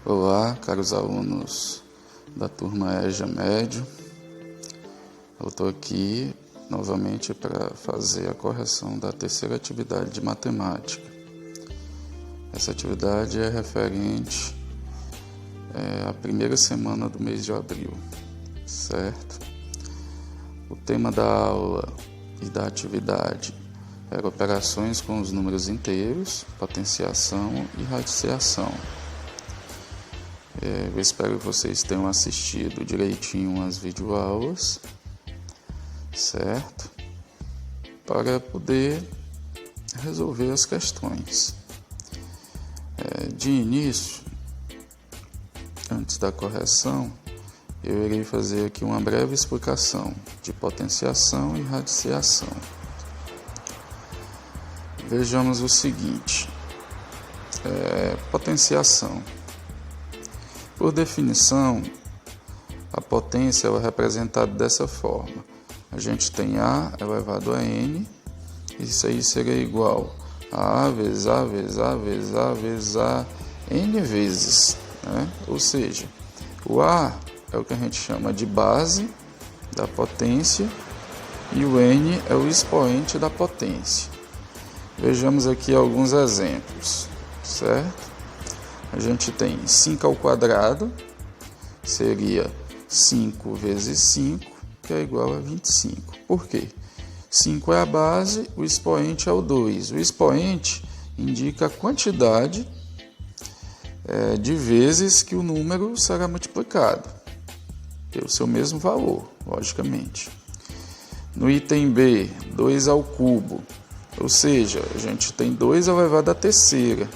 Olá, caros alunos da turma EJA Médio. Eu estou aqui novamente para fazer a correção da terceira atividade de matemática. Essa atividade é referente à primeira semana do mês de abril, certo? O tema da aula e da atividade era operações com os números inteiros, potenciação e radiciação. Eu espero que vocês tenham assistido direitinho as videoaulas, certo? Para poder resolver as questões. De início, antes da correção, eu irei fazer aqui uma breve explicação de potenciação e radiciação. Vejamos o seguinte, potenciação. Por definição, a potência é representada dessa forma. A gente tem A elevado a N, isso aí seria igual a vezes A vezes A vezes A vezes A, N vezes, né? Ou seja, o A é o que a gente chama de base da potência e o N é o expoente da potência. Vejamos aqui alguns exemplos, certo? A gente tem 5 ao quadrado, seria 5 vezes 5, que é igual a 25. Por quê? 5 é a base, o expoente é o 2. O expoente indica a quantidade de vezes que o número será multiplicado, pelo seu mesmo valor, logicamente. No item B, 2 ao cubo, ou seja, a gente tem 2 elevado à terceira.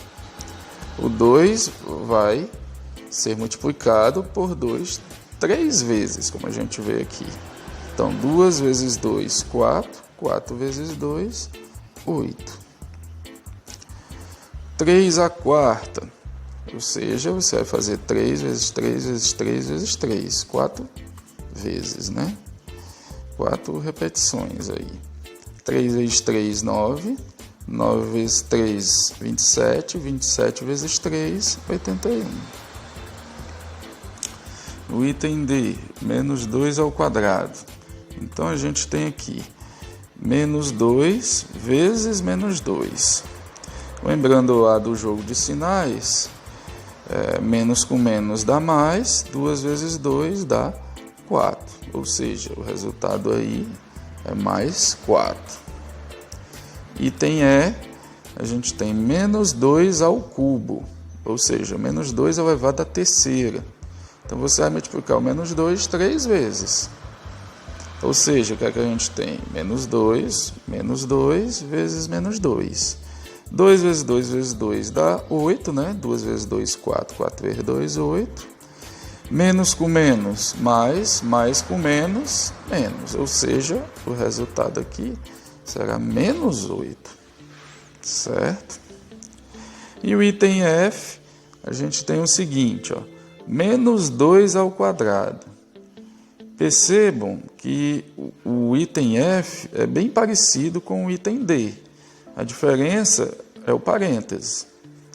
O 2 vai ser multiplicado por 2 3 vezes, como a gente vê aqui. Então, 2 vezes 2, 4. 4 vezes 2, 8. 3 à quarta, ou seja, você vai fazer 3 vezes 3 vezes 3 vezes 3. 4 vezes, né? 4 repetições aí. 3 vezes 3, 9. 9 vezes 3, 27, 27 vezes 3, 81. O item D, menos 2 ao quadrado. Então, a gente tem aqui menos 2 vezes menos 2. Lembrando lá do jogo de sinais, menos com menos dá mais, 2 vezes 2 dá 4. Ou seja, o resultado aí é mais 4. Item E, a gente tem menos 2 ao cubo, ou seja, menos 2 elevado à terceira. Então, você vai multiplicar o menos 2 3 vezes. Ou seja, o que é que a gente tem? Menos 2 vezes menos 2. 2 vezes 2 vezes 2 dá 8, né? 2 vezes 2, 4. 4 vezes 2, 8. Menos com menos, mais com menos, menos. Ou seja, o resultado aqui será menos 8, certo? E o item F, a gente tem o seguinte, ó, menos 2 ao quadrado. Percebam que o item F é bem parecido com o item D. A diferença é o parêntese,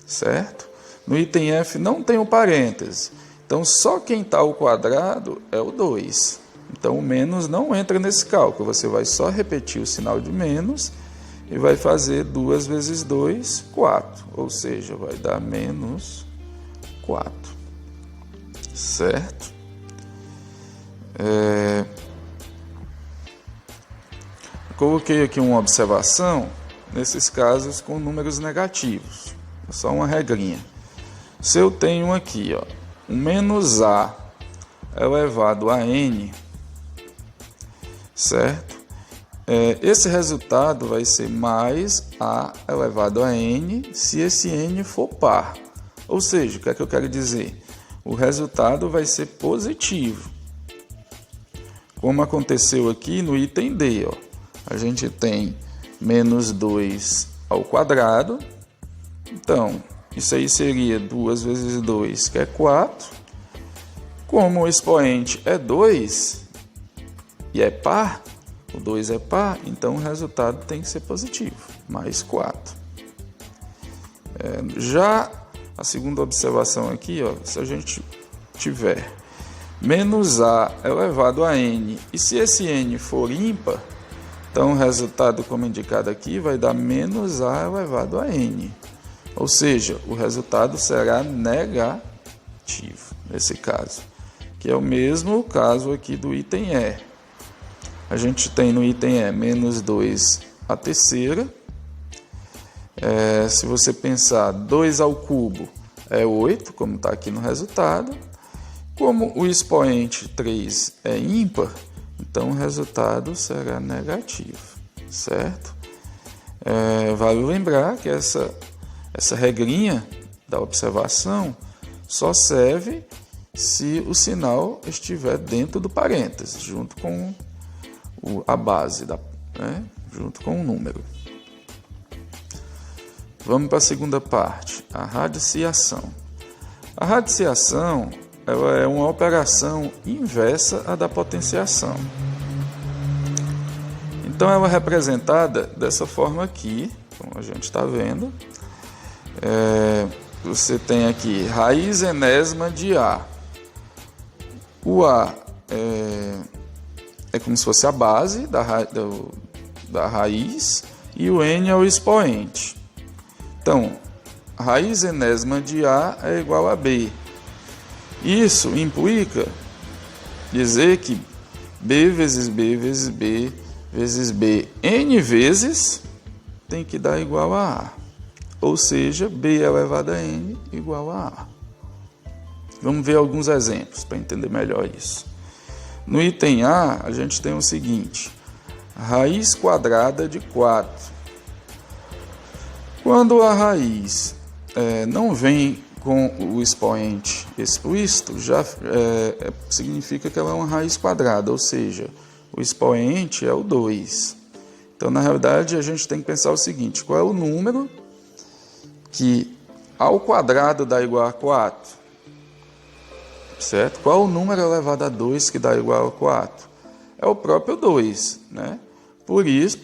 certo? No item F não tem o parêntese. Então, só quem está ao quadrado é o 2. Então, o menos não entra nesse cálculo. Você vai só repetir o sinal de menos e vai fazer 2 vezes 2, 4. Ou seja, vai dar menos 4. Certo? Coloquei aqui uma observação nesses casos com números negativos. Só uma regrinha. Se eu tenho aqui, ó, um menos A elevado a N, certo? Esse resultado vai ser mais A elevado a N se esse N for par. Ou seja, o que é que eu quero dizer? O resultado vai ser positivo. Como aconteceu aqui no item D, ó. A gente tem menos 2 ao quadrado. Então, isso aí seria 2 vezes 2, que é 4. Como o expoente é 2 e é par, o 2 é par, então o resultado tem que ser positivo, mais 4. Já A segunda observação aqui, ó, se a gente tiver menos a elevado a n, e se esse n for ímpar, então o resultado, como indicado aqui, vai dar menos a elevado a n. Ou seja, o resultado será negativo, nesse caso. Que é o mesmo caso aqui do item E. A gente tem no item E menos 2 a terceira. Se você pensar 2 ao cubo é 8, como está aqui no resultado. Como o expoente 3 é ímpar, então o resultado será negativo, certo? Vale lembrar que essa regrinha da observação só serve se o sinal estiver dentro do parênteses, junto com a base, junto com o número. Vamos para a segunda parte, a radiciação. A radiciação ela é uma operação inversa à da potenciação. Então ela é representada dessa forma aqui, como a gente está vendo. Você tem aqui raiz enésima de A. O A é como se fosse a base da raiz e o N é o expoente. Então, raiz enésima de A é igual a B. Isso implica dizer que B vezes B vezes B vezes B N vezes tem que dar igual a A. Ou seja, B elevado a N igual a A. Vamos ver alguns exemplos para entender melhor isso. No item A, a gente tem o seguinte: raiz quadrada de 4. Quando a raiz não vem com o expoente explícito, já significa que ela é uma raiz quadrada, ou seja, o expoente é o 2. Então, na realidade, a gente tem que pensar o seguinte: qual é o número que ao quadrado dá igual a 4? Certo? Qual é o número elevado a 2 que dá igual a 4? É o próprio 2, né? Por isso,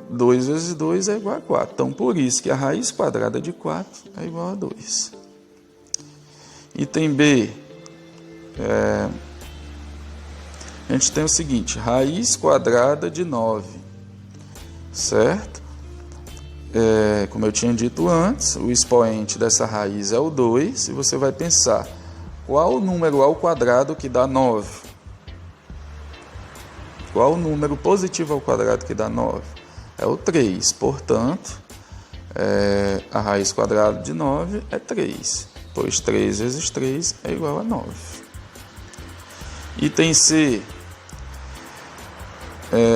2 vezes 2 é igual a 4. Então, por isso que a raiz quadrada de 4 é igual a 2. Item B, a gente tem o seguinte: raiz quadrada de 9, certo? Como eu tinha dito antes, o expoente dessa raiz é o 2, e você vai pensar, qual o número ao quadrado que dá 9? Qual o número positivo ao quadrado que dá 9? É o 3, portanto, a raiz quadrada de 9 é 3. Pois 3 vezes 3 é igual a 9. Item C.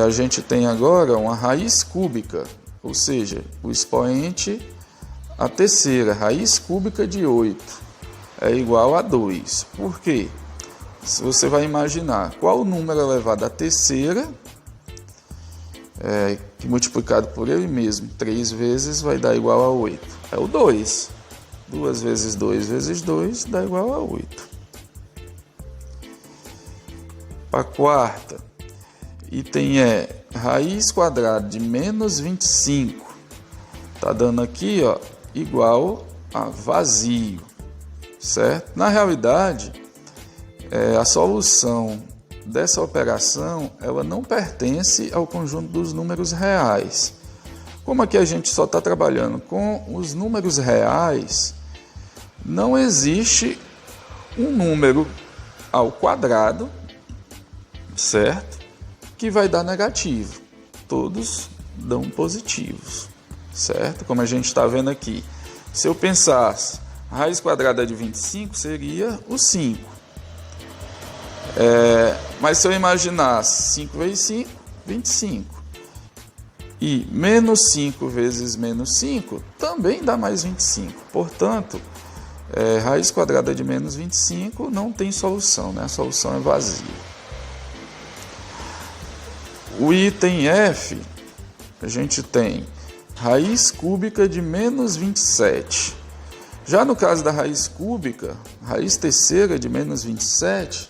A gente tem agora uma raiz cúbica, ou seja, o expoente a terceira, raiz cúbica de 8, é igual a 2. Por quê? Se você vai imaginar qual o número elevado à terceira, que multiplicado por ele mesmo 3 vezes vai dar igual a 8. É o 2. 2 vezes 2 vezes 2 dá igual a 8. Para a quarta, item raiz quadrada de menos 25. Está dando aqui, ó, igual a vazio, certo? Na realidade, a solução dessa operação ela não pertence ao conjunto dos números reais. Como aqui a gente só está trabalhando com os números reais, não existe um número ao quadrado, certo? Que vai dar negativo. Todos dão positivos, certo? Como a gente está vendo aqui. Se eu pensasse, a raiz quadrada de 25 seria o 5. Mas se eu imaginasse 5 vezes 5, 25. E menos 5 vezes menos 5 também dá mais 25. Portanto, raiz quadrada de menos 25 não tem solução, né? A solução é vazia. O item F, a gente tem raiz cúbica de menos 27. Já no caso da raiz cúbica, raiz terceira de menos 27,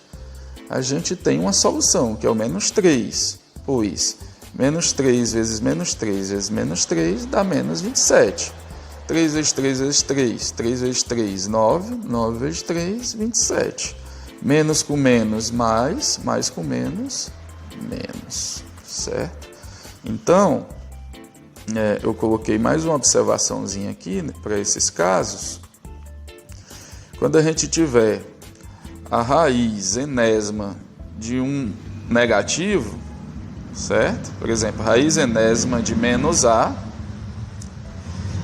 a gente tem uma solução, que é o menos 3, pois menos 3 vezes menos 3 vezes menos 3 dá menos 27. 3 vezes 3 vezes 3. 3 vezes 3, 9. 9 vezes 3, 27. Menos com menos, mais. Mais com menos, menos. Certo? Então, eu coloquei mais uma observaçãozinha aqui, né, para esses casos. Quando a gente tiver a raiz enésima de um negativo, certo? Por exemplo, raiz enésima de menos A.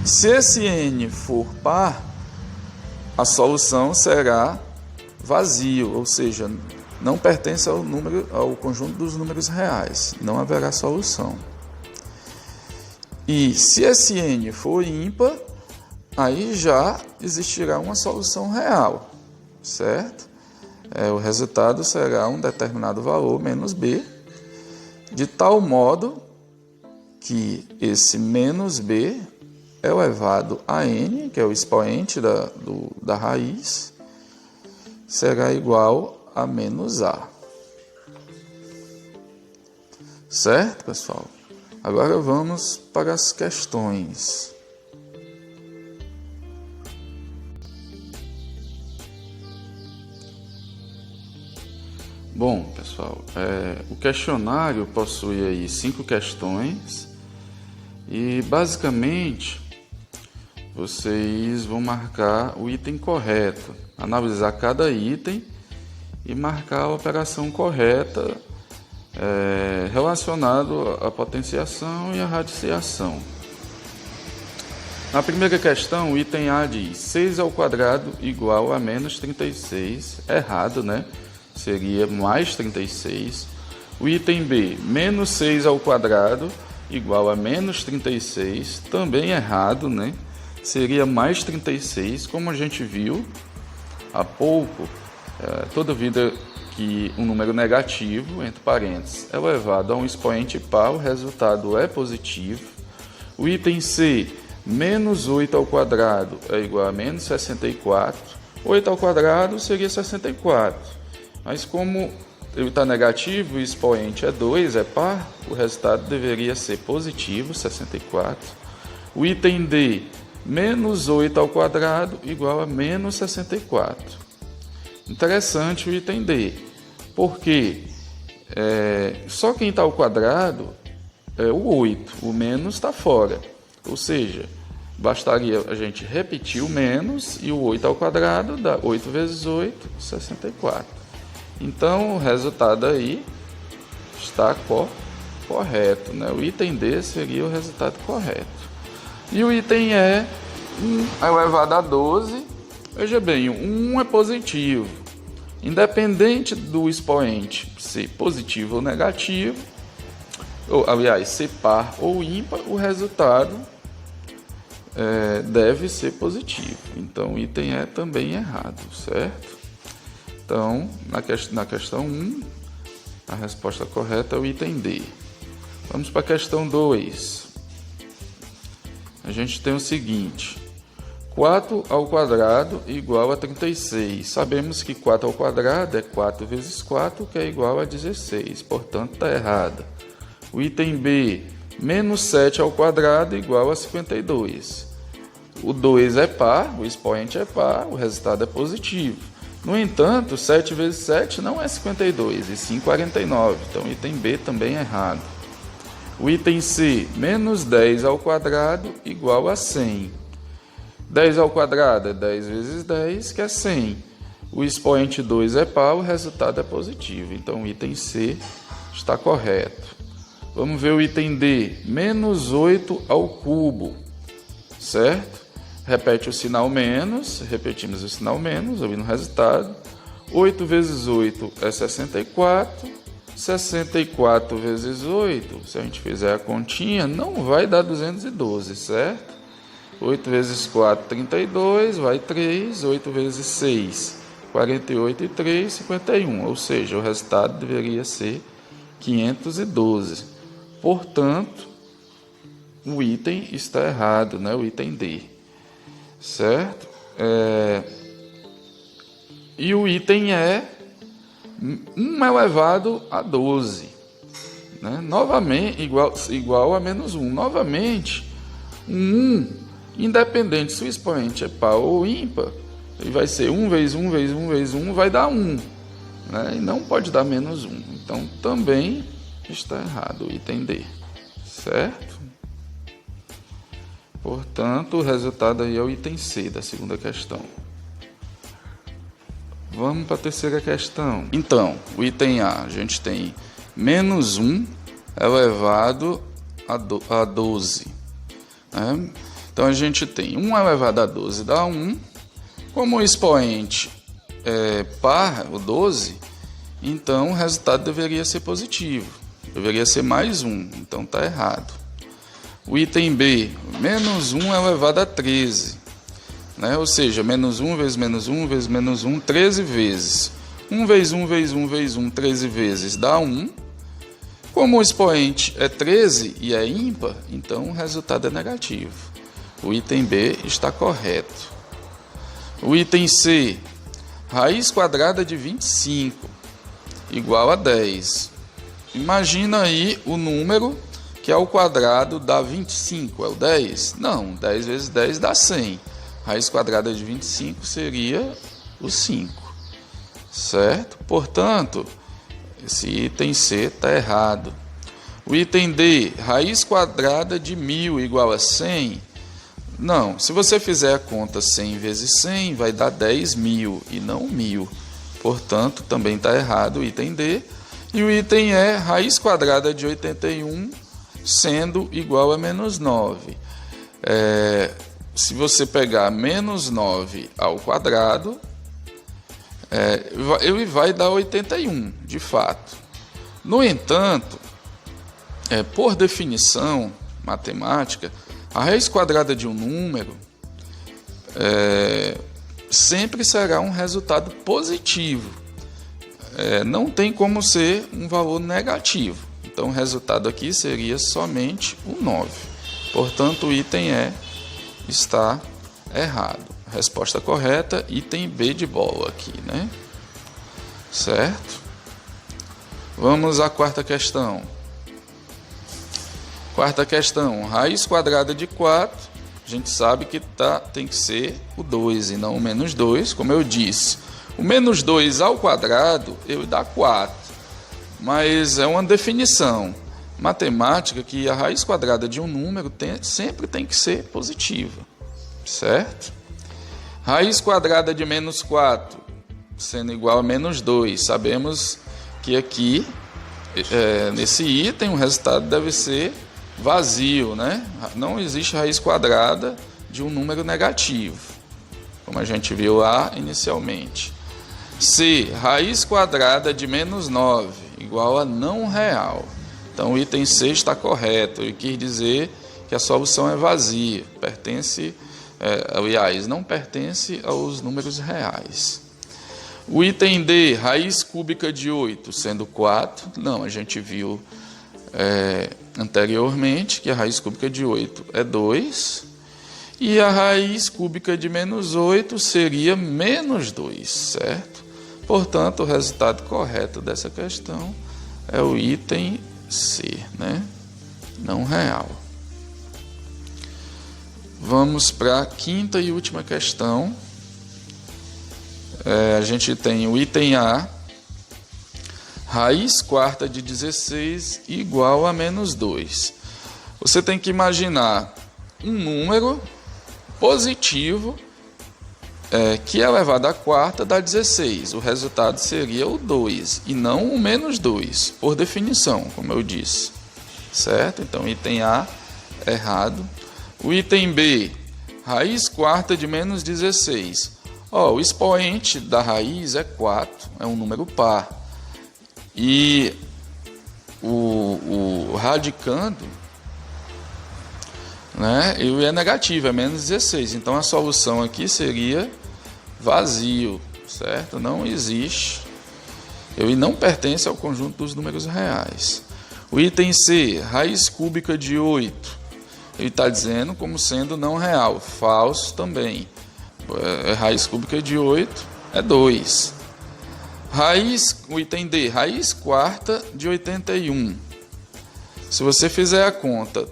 Se esse n for par, a solução será vazio, ou seja, não pertence ao conjunto dos números reais. Não haverá solução. E se esse n for ímpar, aí já existirá uma solução real, certo? O resultado será um determinado valor menos b, de tal modo que esse menos b elevado a n, que é o expoente da raiz, será igual a menos a. Certo, pessoal? Agora vamos para as questões. Bom, pessoal, o questionário possui aí 5 questões e, basicamente, vocês vão marcar o item correto, analisar cada item e marcar a operação correta relacionado à potenciação e à radiciação. Na primeira questão, o item A diz 6 ao quadrado igual a menos 36, errado, né? Seria mais 36. O item B, menos 6 ao quadrado igual a menos 36, também errado, né? Seria mais 36, como a gente viu há pouco, toda vida que um número negativo, entre parênteses, é elevado a um expoente par, o resultado é positivo. O item C, menos 8 ao quadrado é igual a menos 64. 8 ao quadrado seria 64. Mas como ele está negativo, o expoente é 2, é par, o resultado deveria ser positivo, 64. O item D, menos 8 ao quadrado igual a menos 64. Interessante o item D, porque só quem está ao quadrado é o 8, o menos está fora. Ou seja, bastaria a gente repetir o menos e o 8 ao quadrado dá 8 vezes 8, 64. Então, o resultado aí está correto, né? O item D seria o resultado correto. E o item E, 1 elevado a 12, veja bem, 1 é positivo. Independente do expoente ser positivo ou negativo, aliás, ser par ou ímpar, o resultado deve ser positivo. Então, o item E também é errado, certo? Então, na questão 1, a resposta correta é o item D. Vamos para a questão 2. A gente tem o seguinte: 4 ao quadrado igual a 36. Sabemos que 4 ao quadrado é 4 vezes 4, que é igual a 16. Portanto, está errado. O item B, menos 7 ao quadrado igual a 52. O 2 é par, o expoente é par, o resultado é positivo. No entanto, 7 vezes 7 não é 52, e sim 49. Então, o item B também é errado. O item C, menos 10 ao quadrado igual a 100. 10 ao quadrado é 10 vezes 10, que é 100. O expoente 2 é par, o resultado é positivo. Então, o item C está correto. Vamos ver o item D, menos 8 ao cubo, certo? Repete o sinal menos, repetimos o sinal menos, ali no resultado. 8 vezes 8 é 64. 64 vezes 8, se a gente fizer a continha, não vai dar 212, certo? 8 vezes 4, 32, vai 3. 8 vezes 6, 48 e 3, 51. Ou seja, o resultado deveria ser 512. Portanto, o item está errado, né? O item D. Certo? E o item é 1 elevado a 12. Né? Novamente, igual a menos 1. Novamente, 1 independente se o expoente é par ou ímpar, ele vai ser 1 vezes 1 vezes 1 vezes 1, vai dar 1, né? E não pode dar menos 1. Então também está errado o item D, certo? Portanto, o resultado aí é o item C da segunda questão. Vamos para a terceira questão. Então, o item A, a gente tem menos 1 elevado a 12. Né? Então, a gente tem 1 elevado a 12 dá 1. Como o expoente é par, o 12, então o resultado deveria ser positivo. Deveria ser mais 1, então está errado. O item B, menos 1 elevado a 13. Né? Ou seja, menos 1 vezes menos 1 vezes menos 1, 13 vezes. 1 vezes 1 vezes 1 vezes 1, 13 vezes dá 1. Como o expoente é 13 e é ímpar, então o resultado é negativo. O item B está correto. O item C, raiz quadrada de 25 igual a 10. Imagina aí o número que ao quadrado dá 25, é o 10? Não, 10 vezes 10 dá 100. Raiz quadrada de 25 seria o 5, certo? Portanto, esse item C está errado. O item D, raiz quadrada de 1000 igual a 100. Não, se você fizer a conta 100 vezes 100, vai dar 10.000 e não 1000. Portanto, também está errado o item D. E o item E, raiz quadrada de 81, sendo igual a menos 9. Se você pegar menos 9 ao quadrado, ele vai dar 81, de fato. No entanto, por definição matemática, a raiz quadrada de um número sempre será um resultado positivo. Não tem como ser um valor negativo. Então, o resultado aqui seria somente o 9. Portanto, o item E está errado. Resposta correta, item B de bola aqui, né? Certo? Vamos à quarta questão. Quarta questão, raiz quadrada de 4, a gente sabe que tem que ser o 2 e não o menos 2, como eu disse. O menos 2 ao quadrado, ele dá 4, mas é uma definição matemática que a raiz quadrada de um número sempre tem que ser positiva, certo? Raiz quadrada de menos 4, sendo igual a menos 2, sabemos que aqui, nesse item, o resultado deve ser vazio, né? Não existe raiz quadrada de um número negativo, como a gente viu lá inicialmente. C, raiz quadrada de menos 9, igual a não real. Então o item C está correto, ele quis dizer que a solução é vazia, aliás, não pertence aos números reais. O item D, raiz cúbica de 8, sendo 4, não, a gente viu anteriormente que a raiz cúbica de 8 é 2, e a raiz cúbica de menos 8 seria menos 2, certo? Portanto, o resultado correto dessa questão é o item C, né? Não real. Vamos para a quinta e última questão. A gente tem o item A, raiz quarta de 16 igual a menos 2. Você tem que imaginar um número positivo que elevado à quarta dá 16. O resultado seria o 2 e não o menos 2, por definição, como eu disse. Certo? Então, item A, errado. O item B, raiz quarta de menos 16. O expoente da raiz é 4, é um número par. E o radicando, né, ele é negativo, é menos 16. Então, a solução aqui seria vazio, certo? Não existe. Ele não pertence ao conjunto dos números reais. O item C, raiz cúbica de 8. Ele está dizendo como sendo não real. Falso também. Raiz cúbica de 8 é 2. O item D, raiz quarta de 81. Se você fizer a conta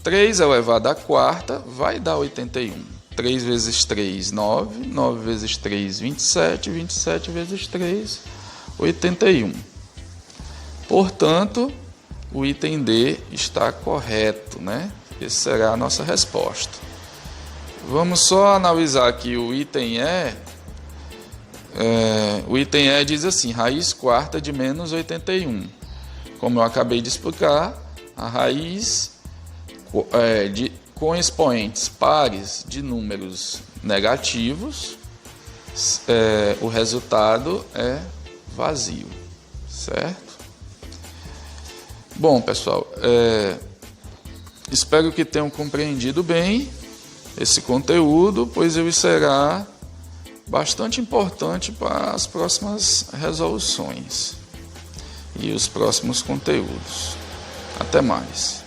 3 elevado à quarta vai dar 81. 3 vezes 3, 9. 9 vezes 3, 27. 27 vezes 3, 81. Portanto, o item D está correto, né? Essa será a nossa resposta. Vamos só analisar aqui o item E. O item E diz assim, raiz quarta de menos 81. Como eu acabei de explicar, a raiz com expoentes pares de números negativos, o resultado é vazio, certo? Bom, pessoal, espero que tenham compreendido bem esse conteúdo, pois ele será bastante importante para as próximas resoluções e os próximos conteúdos. Até mais.